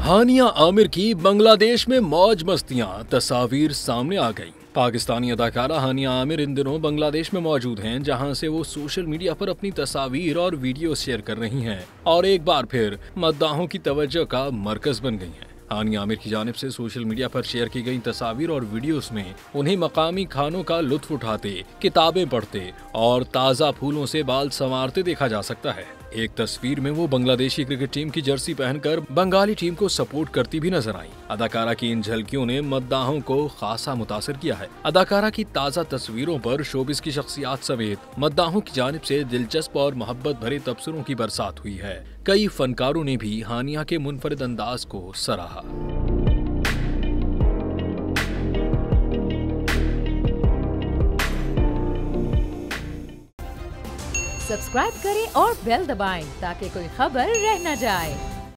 हानिया आमिर की बांग्लादेश में मौज मस्तियां, तस्वीर सामने आ गई। पाकिस्तानी अदाकारा हानिया आमिर इन दिनों बांग्लादेश में मौजूद हैं, जहां से वो सोशल मीडिया पर अपनी तस्वीर और वीडियो शेयर कर रही हैं और एक बार फिर मद्दाहों की तवज्जो का मरकज बन गई हैं। हानिया आमिर की जानिब से सोशल मीडिया पर शेयर की गई तस्वीर और वीडियोस में उन्हें मकामी खानों का लुत्फ उठाते, किताबें पढ़ते और ताज़ा फूलों से बाल संवारते देखा जा सकता है। एक तस्वीर में वो बांग्लादेशी क्रिकेट टीम की जर्सी पहनकर बंगाली टीम को सपोर्ट करती भी नजर आई। अदाकारा की इन झलकियों ने मद्दाहों को खासा मुतासिर किया है। अदाकारा की ताज़ा तस्वीरों पर शोबिस की शख्सियात समेत मद्दाहों की जानिब से दिलचस्प और मोहब्बत भरे तबसरों की बरसात हुई है। कई फनकारों ने भी हानिया के मुनफरिद अंदाज को सराहा। सब्सक्राइब करें और बेल दबाएं ताकि कोई खबर रह न जाए।